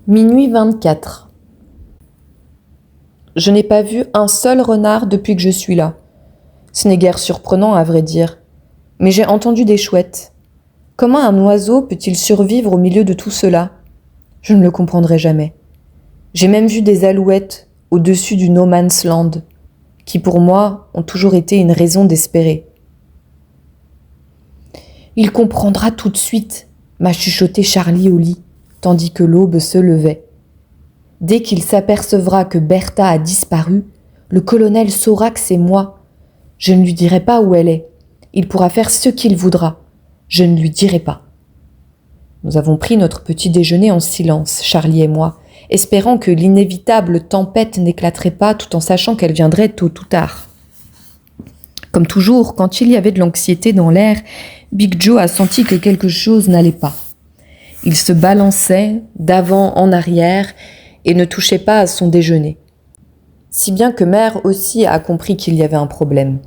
Minuit 24. Je n'ai pas vu un seul renard depuis que je suis là. Ce n'est guère surprenant, à vrai dire. Mais j'ai entendu des chouettes. Comment un oiseau peut-il survivre au milieu de tout cela ? Je ne le comprendrai jamais. J'ai même vu des alouettes au-dessus du No Man's Land, qui pour moi ont toujours été une raison d'espérer. Il comprendra tout de suite, m'a chuchoté Charlie au lit, tandis que l'aube se levait. Dès qu'il s'apercevra que Bertha a disparu, le colonel saura que c'est moi. Je ne lui dirai pas où elle est. Il pourra faire ce qu'il voudra. Je ne lui dirai pas. Nous avons pris notre petit déjeuner en silence, Charlie et moi, espérant que l'inévitable tempête n'éclaterait pas tout en sachant qu'elle viendrait tôt ou tard. Comme toujours, quand il y avait de l'anxiété dans l'air, Big Joe a senti que quelque chose n'allait pas. Il se balançait d'avant en arrière et ne touchait pas à son déjeuner. Si bien que Mère aussi a compris qu'il y avait un problème.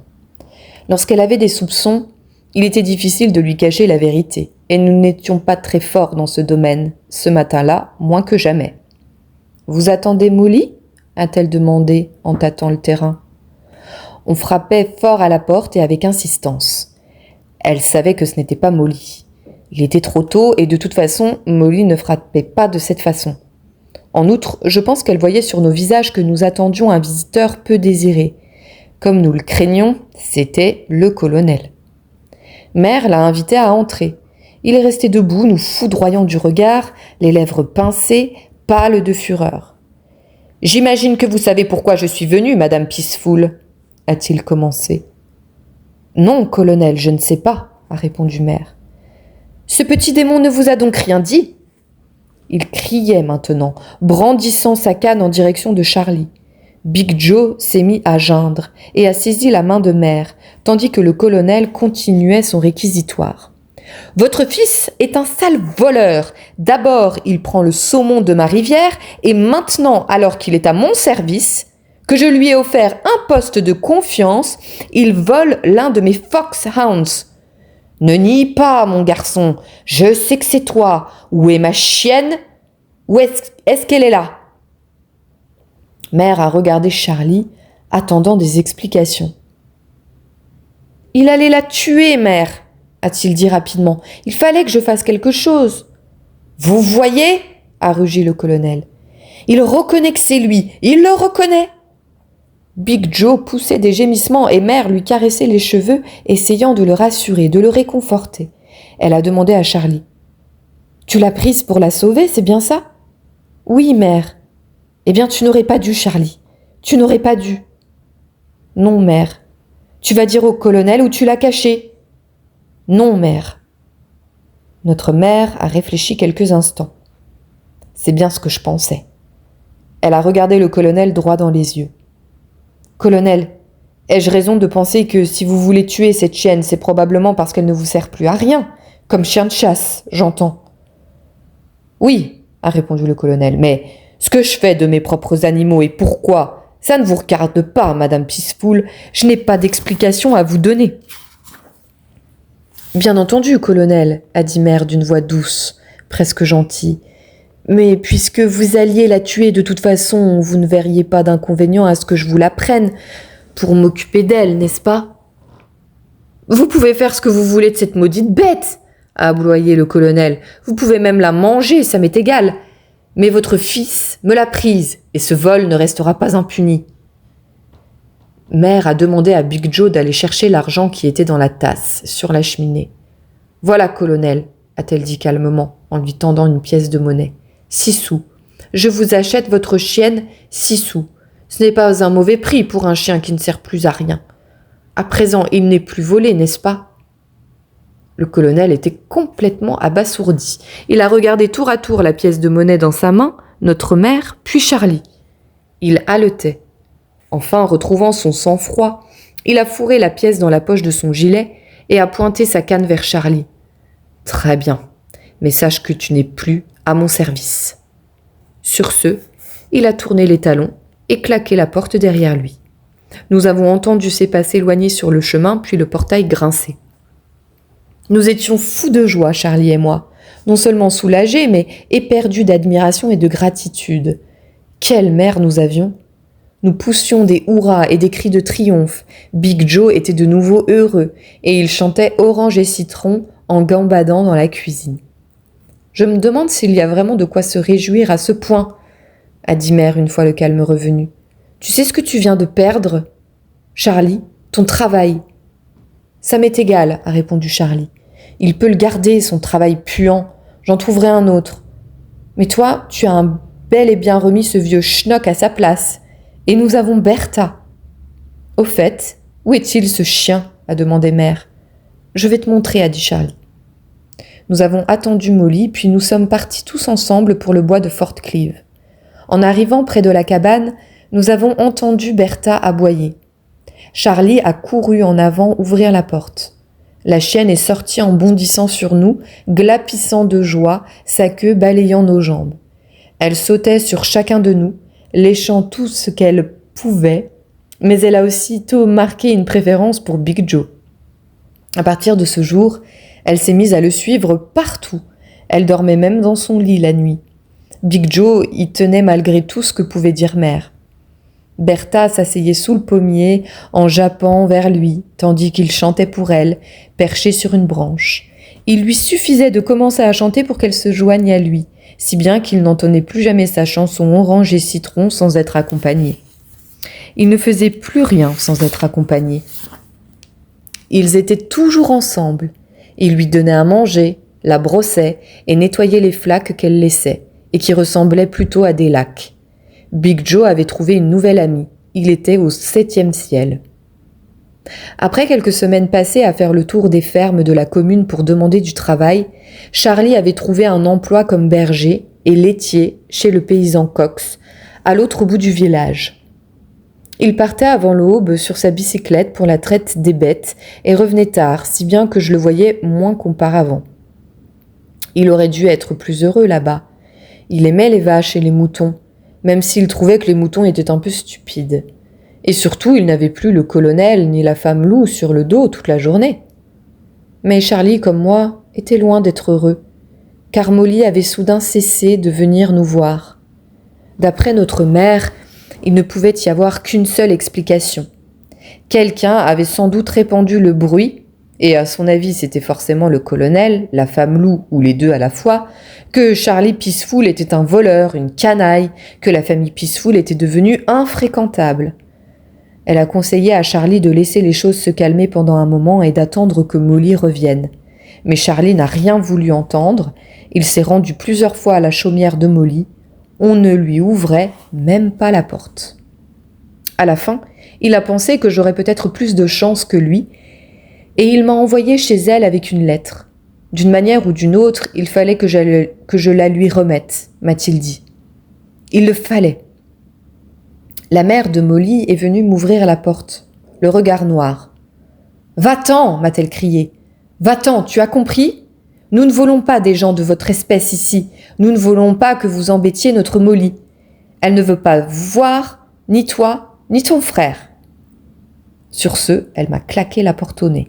Lorsqu'elle avait des soupçons, il était difficile de lui cacher la vérité, et nous n'étions pas très forts dans ce domaine, ce matin-là, moins que jamais. « Vous attendez Molly » a-t-elle demandé en tâtant le terrain. On frappait fort à la porte et avec insistance. Elle savait que ce n'était pas Molly. Il était trop tôt et de toute façon, Molly ne frappait pas de cette façon. En outre, je pense qu'elle voyait sur nos visages que nous attendions un visiteur peu désiré. Comme nous le craignions, c'était le colonel. Mère l'a invité à entrer. Il est resté debout, nous foudroyant du regard, les lèvres pincées, pâle de fureur. « J'imagine que vous savez pourquoi je suis venu, Madame Peaceful, » a-t-il commencé. « Non, colonel, je ne sais pas, » a répondu Mère. « Ce petit démon ne vous a donc rien dit ?» Il criait maintenant, brandissant sa canne en direction de Charlie. Big Joe s'est mis à geindre et a saisi la main de Mère, tandis que le colonel continuait son réquisitoire. « Votre fils est un sale voleur. D'abord, il prend le saumon de ma rivière et maintenant, alors qu'il est à mon service, que je lui ai offert un poste de confiance, il vole l'un de mes foxhounds. Ne nie pas, mon garçon, je sais que c'est toi. Où est ma chienne ? Où est-ce qu'elle est là ?» Mère a regardé Charlie, attendant des explications. « Il allait la tuer, Mère, » a-t-il dit rapidement. « Il fallait que je fasse quelque chose. »« Vous voyez ?» a rugi le colonel. « Il reconnaît que c'est lui, il le reconnaît !» Big Joe poussait des gémissements et Mère lui caressait les cheveux, essayant de le rassurer, de le réconforter. Elle a demandé à Charlie. « Tu l'as prise pour la sauver, c'est bien ça ?»« Oui, Mère. »« Eh bien, tu n'aurais pas dû, Charlie. Tu n'aurais pas dû. »« Non, Mère. Tu vas dire au colonel où tu l'as cachée. »« Non, Mère. » Notre mère a réfléchi quelques instants. « C'est bien ce que je pensais. » Elle a regardé le colonel droit dans les yeux. « Colonel, ai-je raison de penser que si vous voulez tuer cette chienne, c'est probablement parce qu'elle ne vous sert plus à rien, comme chien de chasse, j'entends. »« Oui, » a répondu le colonel, « mais ce que je fais de mes propres animaux et pourquoi, ça ne vous regarde pas, Madame Peaceful, je n'ai pas d'explication à vous donner. »« Bien entendu, colonel, » a dit Mère d'une voix douce, presque gentille. « Mais puisque vous alliez la tuer de toute façon, vous ne verriez pas d'inconvénient à ce que je vous la prenne pour m'occuper d'elle, n'est-ce pas ? » « Vous pouvez faire ce que vous voulez de cette maudite bête, » a aboyé le colonel. « Vous pouvez même la manger, ça m'est égal. Mais votre fils me l'a prise et ce vol ne restera pas impuni. » Mère a demandé à Big Joe d'aller chercher l'argent qui était dans la tasse, sur la cheminée. « Voilà, colonel, » a-t-elle dit calmement, en lui tendant une pièce de monnaie. 6 sous. Je vous achète votre chienne 6 sous. Ce n'est pas un mauvais prix pour un chien qui ne sert plus à rien. À présent, il n'est plus volé, n'est-ce pas ? Le colonel était complètement abasourdi. Il a regardé tour à tour la pièce de monnaie dans sa main, notre mère, puis Charlie. Il haletait. Enfin, retrouvant son sang-froid, il a fourré la pièce dans la poche de son gilet et a pointé sa canne vers Charlie. « Très bien, mais sache que tu n'es plus à mon service. » Sur ce, il a tourné les talons et claqué la porte derrière lui. Nous avons entendu ses pas s'éloigner sur le chemin, puis le portail grincer. Nous étions fous de joie, Charlie et moi. non seulement soulagée, mais éperdue d'admiration et de gratitude. Quelle mère nous avions! Nous poussions des hurrahs et des cris de triomphe. Big Joe était de nouveau heureux, et il chantait Orange et citron en gambadant dans la cuisine. « Je me demande s'il y a vraiment de quoi se réjouir à ce point, » a dit Mère une fois le calme revenu. « Tu sais ce que tu viens de perdre, Charlie, ton travail. »« Ça m'est égal, » a répondu Charlie. « Il peut le garder, son travail puant. J'en trouverai un autre. Mais toi, tu as bel et bien remis ce vieux schnock à sa place. Et nous avons Bertha. »« Au fait, où est-il ce chien ?» a demandé Mère. « Je vais te montrer, » a dit Charlie. Nous avons attendu Molly, puis nous sommes partis tous ensemble pour le bois de Fort Cleeve. En arrivant près de la cabane, nous avons entendu Bertha aboyer. Charlie a couru en avant ouvrir la porte. La chienne est sortie en bondissant sur nous, glapissant de joie, sa queue balayant nos jambes. Elle sautait sur chacun de nous, léchant tout ce qu'elle pouvait, mais elle a aussitôt marqué une préférence pour Big Joe. À partir de ce jour, elle s'est mise à le suivre partout. Elle dormait même dans son lit la nuit. Big Joe y tenait malgré tout ce que pouvait dire Mère. Bertha s'asseyait sous le pommier en jappant vers lui, tandis qu'il chantait pour elle, perché sur une branche. Il lui suffisait de commencer à chanter pour qu'elle se joigne à lui, si bien qu'il n'entonnait plus jamais sa chanson Orange et citron sans être accompagné. Il ne faisait plus rien sans être accompagné. Ils étaient toujours ensemble. Il lui donnait à manger, la brossait et nettoyait les flaques qu'elle laissait, et qui ressemblaient plutôt à des lacs. Big Joe avait trouvé une nouvelle amie. Il était au 7e ciel. Après quelques semaines passées à faire le tour des fermes de la commune pour demander du travail, Charlie avait trouvé un emploi comme berger et laitier chez le paysan Cox, à l'autre bout du village. Il partait avant l'aube sur sa bicyclette pour la traite des bêtes et revenait tard, si bien que je le voyais moins qu'auparavant. Il aurait dû être plus heureux là-bas. Il aimait les vaches et les moutons, même s'il trouvait que les moutons étaient un peu stupides. Et surtout, il n'avait plus le colonel ni la femme loup sur le dos toute la journée. Mais Charlie, comme moi, était loin d'être heureux, car Molly avait soudain cessé de venir nous voir. D'après notre mère, il ne pouvait y avoir qu'une seule explication. Quelqu'un avait sans doute répandu le bruit, et à son avis c'était forcément le colonel, la femme loup ou les deux à la fois, que Charlie Peaceful était un voleur, une canaille, que la famille Peaceful était devenue infréquentable. Elle a conseillé à Charlie de laisser les choses se calmer pendant un moment et d'attendre que Molly revienne. Mais Charlie n'a rien voulu entendre, il s'est rendu plusieurs fois à la chaumière de Molly. On ne lui ouvrait même pas la porte. À la fin, il a pensé que j'aurais peut-être plus de chance que lui, et il m'a envoyé chez elle avec une lettre. D'une manière ou d'une autre, il fallait que je la lui remette, m'a-t-il dit. Il le fallait. La mère de Molly est venue m'ouvrir la porte, le regard noir. « Va-t'en !» m'a-t-elle crié. « Va-t'en, tu as compris ? Nous ne voulons pas des gens de votre espèce ici. Nous ne voulons pas que vous embêtiez notre Molly. Elle ne veut pas vous voir, ni toi, ni ton frère. » Sur ce, elle m'a claqué la porte au nez.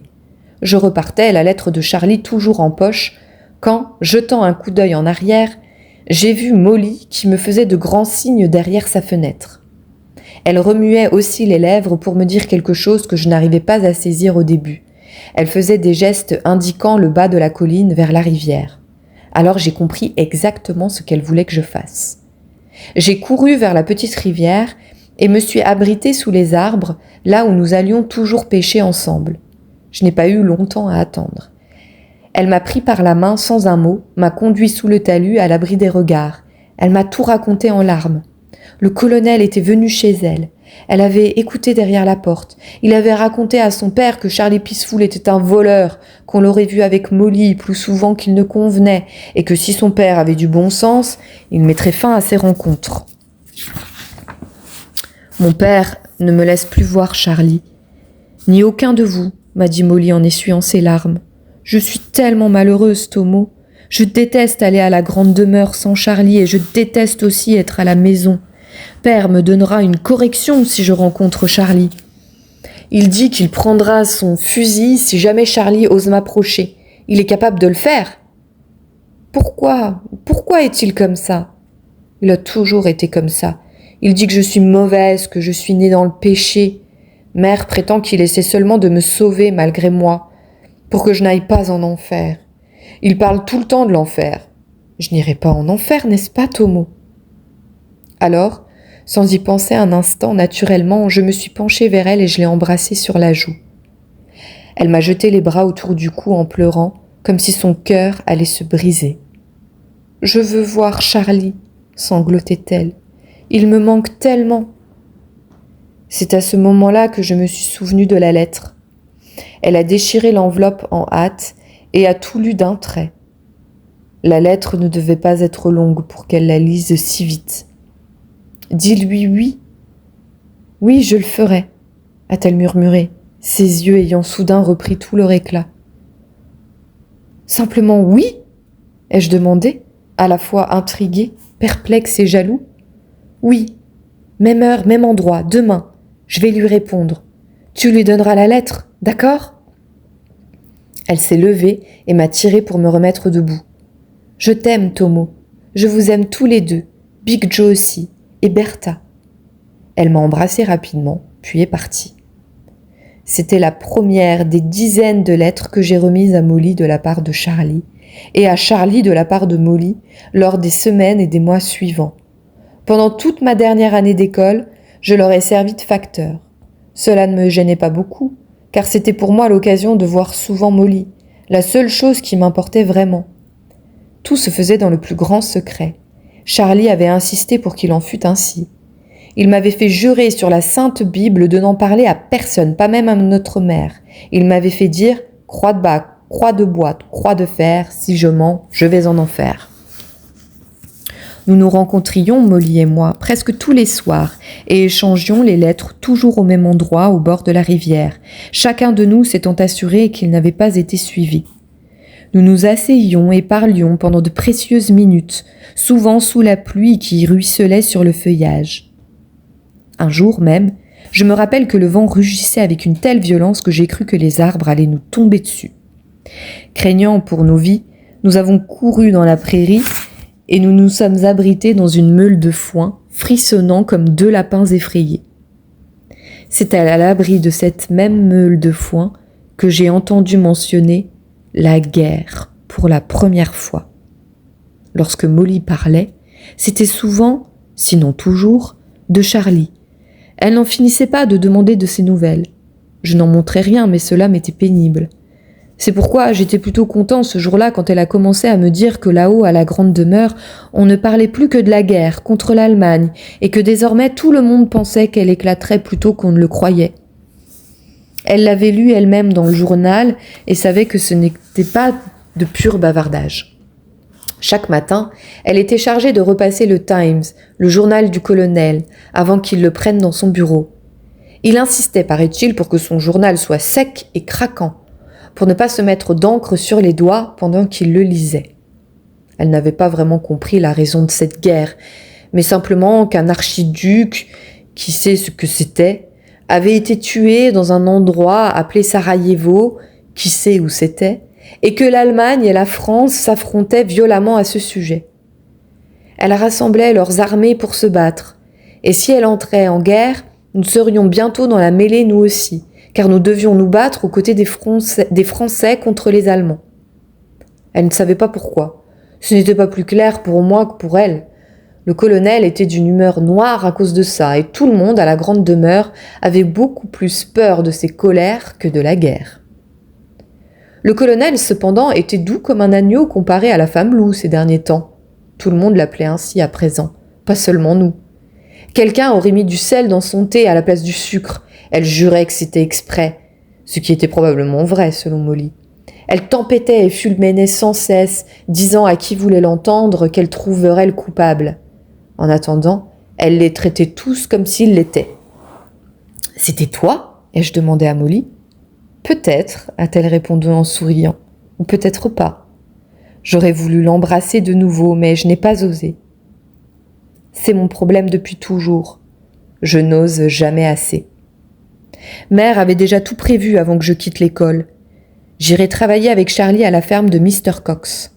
Je repartais, la lettre de Charlie toujours en poche, quand, jetant un coup d'œil en arrière, j'ai vu Molly qui me faisait de grands signes derrière sa fenêtre. Elle remuait aussi les lèvres pour me dire quelque chose que je n'arrivais pas à saisir au début. Elle faisait des gestes indiquant le bas de la colline vers la rivière. Alors j'ai compris exactement ce qu'elle voulait que je fasse. J'ai couru vers la petite rivière et me suis abritée sous les arbres, là où nous allions toujours pêcher ensemble. Je n'ai pas eu longtemps à attendre. Elle m'a pris par la main sans un mot, m'a conduit sous le talus à l'abri des regards. Elle m'a tout raconté en larmes. Le colonel était venu chez elle. Elle avait écouté derrière la porte. Il avait raconté à son père que Charlie Peaceful était un voleur, qu'on l'aurait vu avec Molly plus souvent qu'il ne convenait, et que si son père avait du bon sens, il mettrait fin à ces rencontres. Mon père ne me laisse plus voir Charlie. Ni aucun de vous, m'a dit Molly en essuyant ses larmes. Je suis tellement malheureuse, Tomo. Je déteste aller à la grande demeure sans Charlie et je déteste aussi être à la maison. Père me donnera une correction si je rencontre Charlie. Il dit qu'il prendra son fusil si jamais Charlie ose m'approcher. Il est capable de le faire. « Pourquoi est-il comme ça? Il a toujours été comme ça. Il dit que je suis mauvaise, que je suis née dans le péché. Mère prétend qu'il essaie seulement de me sauver malgré moi, pour que je n'aille pas en enfer. Il parle tout le temps de l'enfer. Je n'irai pas en enfer, n'est-ce pas, Tomo? Alors, sans y penser un instant, naturellement, je me suis penchée vers elle et je l'ai embrassée sur la joue. Elle m'a jeté les bras autour du cou en pleurant, comme si son cœur allait se briser. « Je veux voir Charlie », sanglotait-elle. « Il me manque tellement. » C'est à ce moment-là que je me suis souvenue de la lettre. Elle a déchiré l'enveloppe en hâte et a tout lu d'un trait. La lettre ne devait pas être longue pour qu'elle la lise si vite. « Dis-lui oui. »« Oui, je le ferai », a-t-elle murmuré, ses yeux ayant soudain repris tout leur éclat. « Simplement oui ?» ai-je demandé, à la fois intriguée, perplexe et jaloux. « Oui, même heure, même endroit, demain, je vais lui répondre. Tu lui donneras la lettre, d'accord ?» Elle s'est levée et m'a tirée pour me remettre debout. « Je t'aime, Tomo. Je vous aime tous les deux, Big Joe aussi, et Bertha. » Elle m'a embrassée rapidement, puis est partie. C'était la première des dizaines de lettres que j'ai remises à Molly de la part de Charlie, et à Charlie de la part de Molly lors des semaines et des mois suivants. Pendant toute ma dernière année d'école, je leur ai servi de facteur. Cela ne me gênait pas beaucoup, car c'était pour moi l'occasion de voir souvent Molly, la seule chose qui m'importait vraiment. Tout se faisait dans le plus grand secret. Charlie avait insisté pour qu'il en fût ainsi. Il m'avait fait jurer sur la Sainte Bible de n'en parler à personne, pas même à notre mère. Il m'avait fait dire « croix de bac, croix de boîte, croix de fer, si je mens, je vais en enfer ». Nous nous rencontrions, Molly et moi, presque tous les soirs, et échangions les lettres toujours au même endroit, au bord de la rivière, chacun de nous s'étant assuré qu'il n'avait pas été suivi. Nous nous asseyions et parlions pendant de précieuses minutes, souvent sous la pluie qui ruisselait sur le feuillage. Un jour même, je me rappelle que le vent rugissait avec une telle violence que j'ai cru que les arbres allaient nous tomber dessus. Craignant pour nos vies, nous avons couru dans la prairie et nous nous sommes abrités dans une meule de foin, frissonnant comme deux lapins effrayés. C'est à l'abri de cette même meule de foin que j'ai entendu mentionner la guerre pour la première fois. Lorsque Molly parlait, c'était souvent, sinon toujours, de Charlie. Elle n'en finissait pas de demander de ses nouvelles. Je n'en montrais rien, mais cela m'était pénible. C'est pourquoi j'étais plutôt content ce jour-là quand elle a commencé à me dire que là-haut, à la grande demeure, on ne parlait plus que de la guerre contre l'Allemagne et que désormais tout le monde pensait qu'elle éclaterait plutôt qu'on ne le croyait. Elle l'avait lu elle-même dans le journal et savait que ce n'était pas de pur bavardage. Chaque matin, elle était chargée de repasser le Times, le journal du colonel, avant qu'il le prenne dans son bureau. Il insistait, paraît-il, pour que son journal soit sec et craquant, pour ne pas se mettre d'encre sur les doigts pendant qu'il le lisait. Elle n'avait pas vraiment compris la raison de cette guerre, mais simplement qu'un archiduc, qui sait ce que c'était, avait été tué dans un endroit appelé Sarajevo, qui sait où c'était, et que l'Allemagne et la France s'affrontaient violemment à ce sujet. Elle rassemblait leurs armées pour se battre, et si elle entrait en guerre, nous serions bientôt dans la mêlée nous aussi, car nous devions nous battre aux côtés des Français contre les Allemands. Elle ne savait pas pourquoi. Ce n'était pas plus clair pour moi que pour elle. Le colonel était d'une humeur noire à cause de ça, et tout le monde à la grande demeure avait beaucoup plus peur de ses colères que de la guerre. Le colonel, cependant, était doux comme un agneau comparé à la femme loup ces derniers temps. Tout le monde l'appelait ainsi à présent, pas seulement nous. Quelqu'un aurait mis du sel dans son thé à la place du sucre. Elle jurait que c'était exprès, ce qui était probablement vrai selon Molly. Elle tempêtait et fulminait sans cesse, disant à qui voulait l'entendre qu'elle trouverait le coupable. En attendant, elle les traitait tous comme s'ils l'étaient. « C'était toi ?» ai-je demandé à Molly. « Peut-être », a-t-elle répondu en souriant, « ou peut-être pas. J'aurais voulu l'embrasser de nouveau, mais je n'ai pas osé. C'est mon problème depuis toujours. Je n'ose jamais assez. Mère avait déjà tout prévu avant que je quitte l'école. J'irai travailler avec Charlie à la ferme de Mr. Cox.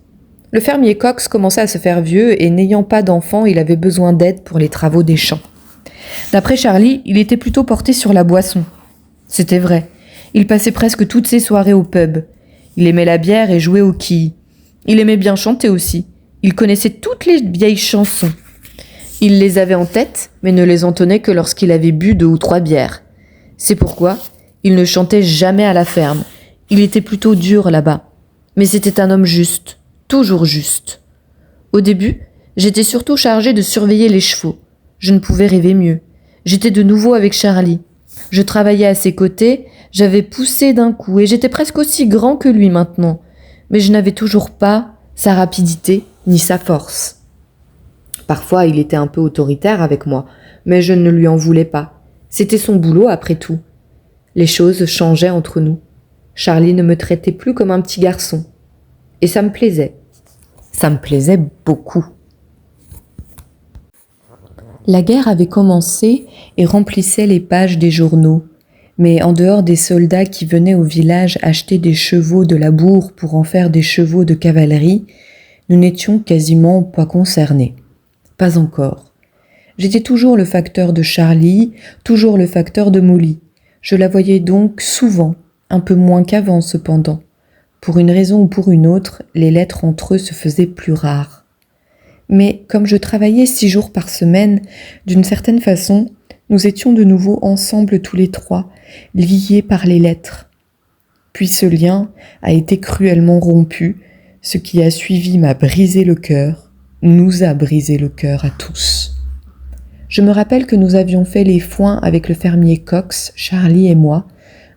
Le fermier Cox commençait à se faire vieux et n'ayant pas d'enfant, il avait besoin d'aide pour les travaux des champs. D'après Charlie, il était plutôt porté sur la boisson. C'était vrai. Il passait presque toutes ses soirées au pub. Il aimait la bière et jouait aux quilles. Il aimait bien chanter aussi. Il connaissait toutes les vieilles chansons. Il les avait en tête, mais ne les entonnait que lorsqu'il avait bu 2 ou 3 bières. C'est pourquoi il ne chantait jamais à la ferme. Il était plutôt dur là-bas. Mais c'était un homme juste, toujours juste. Au début, j'étais surtout chargée de surveiller les chevaux. Je ne pouvais rêver mieux. J'étais de nouveau avec Charlie. Je travaillais à ses côtés, j'avais poussé d'un coup et j'étais presque aussi grand que lui maintenant. Mais je n'avais toujours pas sa rapidité ni sa force. Parfois, il était un peu autoritaire avec moi, mais je ne lui en voulais pas. C'était son boulot après tout. Les choses changeaient entre nous. Charlie ne me traitait plus comme un petit garçon. Et ça me plaisait. Ça me plaisait beaucoup. La guerre avait commencé et remplissait les pages des journaux. Mais en dehors des soldats qui venaient au village acheter des chevaux de labour pour en faire des chevaux de cavalerie, nous n'étions quasiment pas concernés. Pas encore. J'étais toujours le facteur de Charlie, toujours le facteur de Molly. Je la voyais donc souvent, un peu moins qu'avant cependant. Pour une raison ou pour une autre, les lettres entre eux se faisaient plus rares. Mais comme je travaillais 6 jours par semaine, d'une certaine façon, nous étions de nouveau ensemble tous les 3, liés par les lettres. Puis ce lien a été cruellement rompu, ce qui a suivi m'a brisé le cœur, nous a brisé le cœur à tous. Je me rappelle que nous avions fait les foins avec le fermier Cox, Charlie et moi,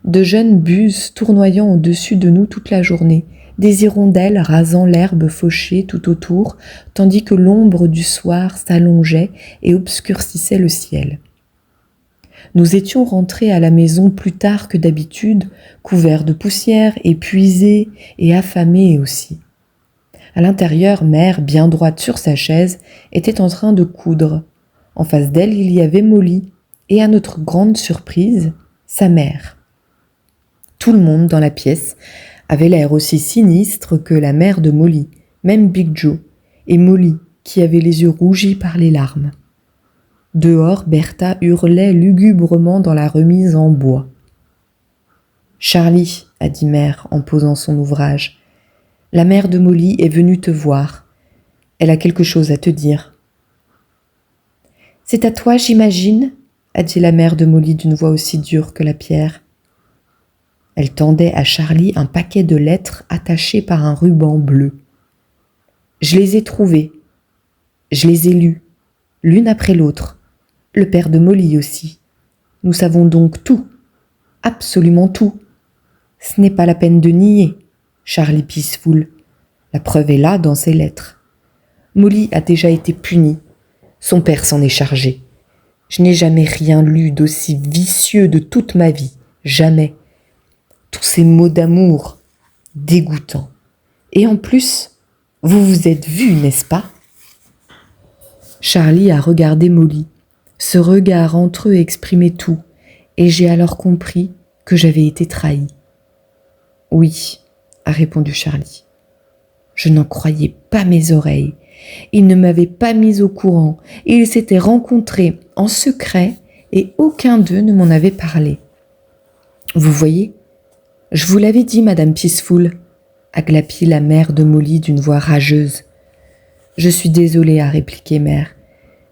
de jeunes buses tournoyant au-dessus de nous toute la journée, des hirondelles rasant l'herbe fauchée tout autour, tandis que l'ombre du soir s'allongeait et obscurcissait le ciel. Nous étions rentrés à la maison plus tard que d'habitude, couverts de poussière, épuisés et affamés aussi. À l'intérieur, mère, bien droite sur sa chaise, était en train de coudre. En face d'elle, il y avait Molly, et à notre grande surprise, sa mère. Tout le monde dans la pièce avait l'air aussi sinistre que la mère de Molly, même Big Joe, et Molly, qui avait les yeux rougis par les larmes. Dehors, Bertha hurlait lugubrement dans la remise en bois. « Charlie, a dit mère en posant son ouvrage, la mère de Molly est venue te voir. Elle a quelque chose à te dire. »« C'est à toi, j'imagine » a dit la mère de Molly d'une voix aussi dure que la pierre. Elle tendait à Charlie un paquet de lettres attachées par un ruban bleu. « Je les ai trouvées. Je les ai lues, l'une après l'autre. Le père de Molly aussi. Nous savons donc tout, absolument tout. Ce n'est pas la peine de nier, Charlie Peaceful. La preuve est là dans ses lettres. Molly a déjà été punie. Son père s'en est chargé. Je n'ai jamais rien lu d'aussi vicieux de toute ma vie. Jamais. Tous ces mots d'amour, dégoûtants. Et en plus, vous vous êtes vus, n'est-ce pas ? Charlie a regardé Molly. Ce regard entre eux exprimait tout, et j'ai alors compris que j'avais été trahi. « Oui, » a répondu Charlie. Je n'en croyais pas mes oreilles. Ils ne m'avaient pas mis au courant. Ils s'étaient rencontrés en secret et aucun d'eux ne m'en avait parlé. « Vous voyez, je vous l'avais dit, Madame Peaceful, » a glapit la mère de Molly d'une voix rageuse. « Je suis désolée, a répliqué mère.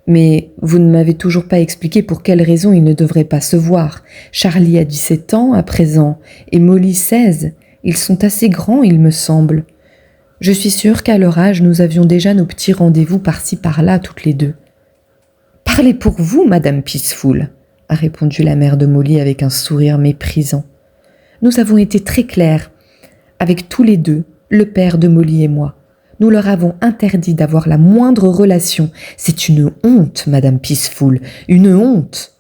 Mais vous ne m'avez toujours pas expliqué pour quelle raison ils ne devraient pas se voir. Charlie a 17 ans à présent et Molly 16. Ils sont assez grands, il me semble. Je suis sûre qu'à leur âge, nous avions déjà nos petits rendez-vous par-ci par-là, toutes les deux. »« Parlez pour vous, Madame Peaceful, » a répondu la mère de Molly avec un sourire méprisant. « Nous avons été très clairs, avec tous les deux, le père de Molly et moi. Nous leur avons interdit d'avoir la moindre relation. C'est une honte, Madame Peaceful, une honte.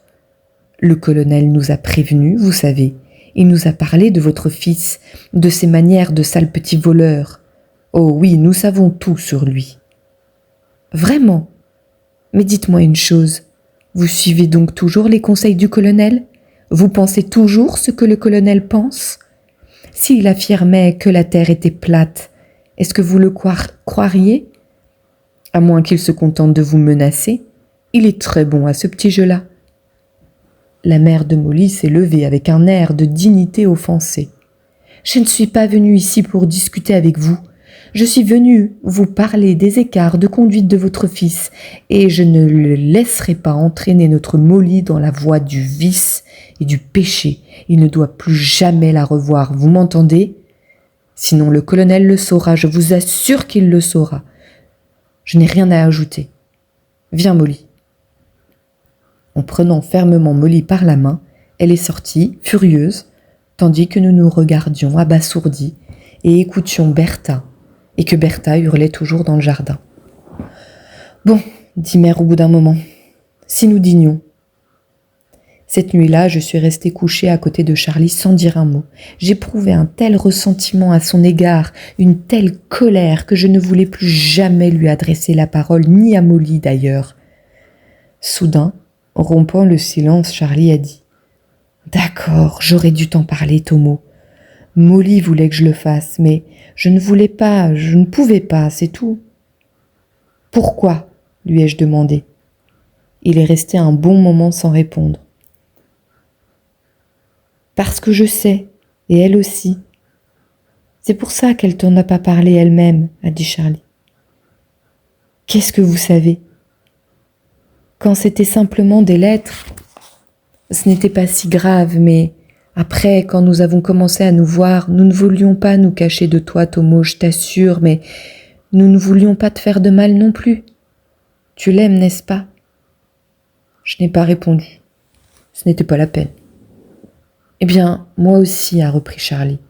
Le colonel nous a prévenus, vous savez. Il nous a parlé de votre fils, de ses manières de sale petit voleur. Oh oui, nous savons tout sur lui. » « Vraiment ? Mais dites-moi une chose. Vous suivez donc toujours les conseils du colonel ? Vous pensez toujours ce que le colonel pense ? S'il affirmait que la terre était plate, Est-ce que vous le croiriez? À moins qu'il se contente de vous menacer. Il est très bon à ce petit jeu-là. » La mère de Molly s'est levée avec un air de dignité offensée. « Je ne suis pas venue ici pour discuter avec vous. Je suis venue vous parler des écarts de conduite de votre fils et je ne le laisserai pas entraîner notre Molly dans la voie du vice et du péché. Il ne doit plus jamais la revoir, vous m'entendez? Sinon le colonel le saura, je vous assure qu'il le saura. Je n'ai rien à ajouter. Viens, Molly. » En prenant fermement Molly par la main, elle est sortie, furieuse, tandis que nous nous regardions abasourdis et écoutions Bertha, et que Bertha hurlait toujours dans le jardin. « Bon, dit Mère au bout d'un moment, si nous dînions. » Cette nuit-là, je suis restée couchée à côté de Charlie sans dire un mot. J'éprouvais un tel ressentiment à son égard, une telle colère que je ne voulais plus jamais lui adresser la parole, ni à Molly d'ailleurs. Soudain, rompant le silence, Charlie a dit « D'accord, j'aurais dû t'en parler, Tomo. Molly voulait que je le fasse, mais je ne voulais pas, je ne pouvais pas, c'est tout. » « Pourquoi ?» lui ai-je demandé. Il est resté un bon moment sans répondre. « Parce que je sais, et elle aussi. C'est pour ça qu'elle t'en a pas parlé elle-même, » a dit Charlie. « Qu'est-ce que vous savez ? Quand c'était simplement des lettres, ce n'était pas si grave, mais après, quand nous avons commencé à nous voir, nous ne voulions pas nous cacher de toi, Tomo, je t'assure, mais nous ne voulions pas te faire de mal non plus. Tu l'aimes, n'est-ce pas ? » Je n'ai pas répondu. Ce n'était pas la peine. « Eh bien, moi aussi, » a repris Charlie.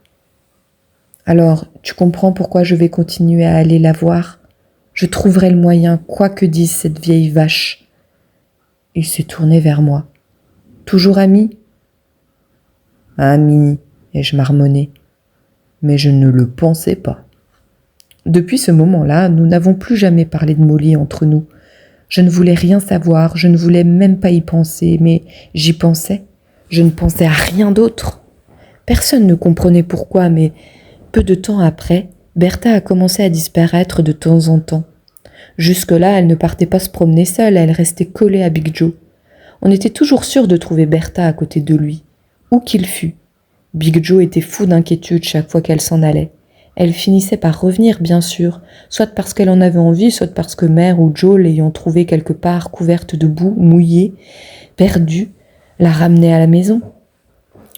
« Alors, tu comprends pourquoi je vais continuer à aller la voir ? Je trouverai le moyen, quoi que dise cette vieille vache. » Il s'est tourné vers moi. « Toujours ami ? » ?»« Ami, ai-je marmonné, mais je ne le pensais pas. » Depuis ce moment-là, nous n'avons plus jamais parlé de Molly entre nous. Je ne voulais rien savoir, je ne voulais même pas y penser, mais j'y pensais. Je ne pensais à rien d'autre. Personne ne comprenait pourquoi, mais peu de temps après, Bertha a commencé à disparaître de temps en temps. Jusque-là, elle ne partait pas se promener seule, elle restait collée à Big Joe. On était toujours sûr de trouver Bertha à côté de lui, où qu'il fût. Big Joe était fou d'inquiétude chaque fois qu'elle s'en allait. Elle finissait par revenir, bien sûr, soit parce qu'elle en avait envie, soit parce que Mère ou Joe, l'ayant trouvée quelque part couverte de boue, mouillée, perdue, la ramenait à la maison.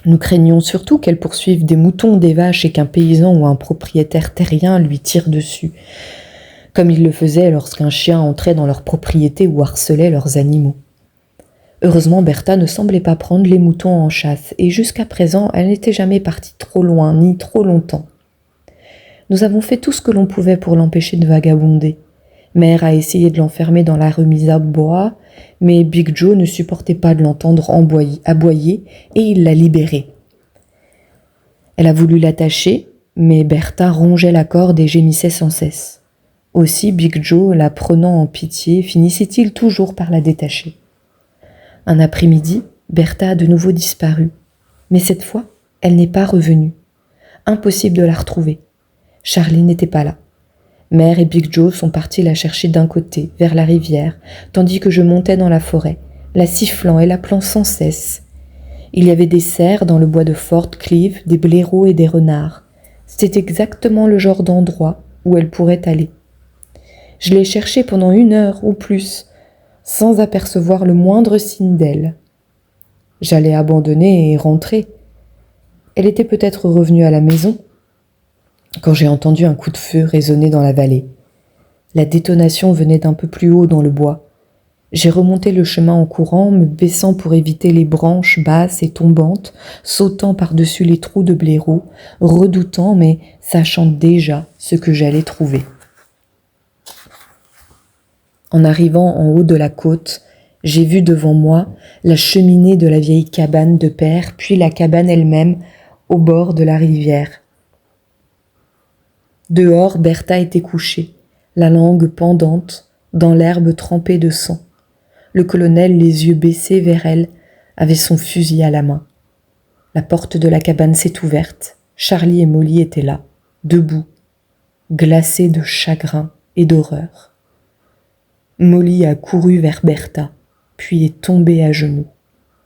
Nous craignions surtout qu'elle poursuive des moutons, des vaches et qu'un paysan ou un propriétaire terrien lui tire dessus, comme il le faisait lorsqu'un chien entrait dans leur propriété ou harcelait leurs animaux. Heureusement, Bertha ne semblait pas prendre les moutons en chasse, et jusqu'à présent, elle n'était jamais partie trop loin, ni trop longtemps. Nous avons fait tout ce que l'on pouvait pour l'empêcher de vagabonder. Mère a essayé de l'enfermer dans la remise à bois, mais Big Joe ne supportait pas de l'entendre aboyer et il l'a libérée. Elle a voulu l'attacher, mais Bertha rongeait la corde et gémissait sans cesse. Aussi Big Joe, la prenant en pitié, finissait-il toujours par la détacher. Un après-midi, Bertha a de nouveau disparu, mais cette fois, elle n'est pas revenue. Impossible de la retrouver. Charlie n'était pas là. Mère et Big Joe sont partis la chercher d'un côté, vers la rivière, tandis que je montais dans la forêt, la sifflant et l'appelant sans cesse. Il y avait des cerfs dans le bois de Fort Clive, des blaireaux et des renards. C'était exactement le genre d'endroit où elle pourrait aller. Je l'ai cherchée pendant 1 heure ou plus, sans apercevoir le moindre signe d'elle. J'allais abandonner et rentrer. Elle était peut-être revenue à la maison, quand j'ai entendu un coup de feu résonner dans la vallée. La détonation venait d'un peu plus haut dans le bois. J'ai remonté le chemin en courant, me baissant pour éviter les branches basses et tombantes, sautant par-dessus les trous de blaireaux, redoutant mais sachant déjà ce que j'allais trouver. En arrivant en haut de la côte, j'ai vu devant moi la cheminée de la vieille cabane de père, puis la cabane elle-même au bord de la rivière. Dehors, Bertha était couchée, la langue pendante, dans l'herbe trempée de sang. Le colonel, les yeux baissés vers elle, avait son fusil à la main. La porte de la cabane s'est ouverte. Charlie et Molly étaient là, debout. glacée de chagrin et d'horreur. Molly a couru vers Bertha, puis est tombée à genoux.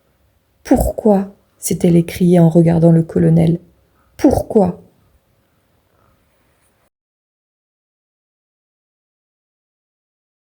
« Pourquoi ?» s'est-elle écriée en regardant le colonel. « Pourquoi ?»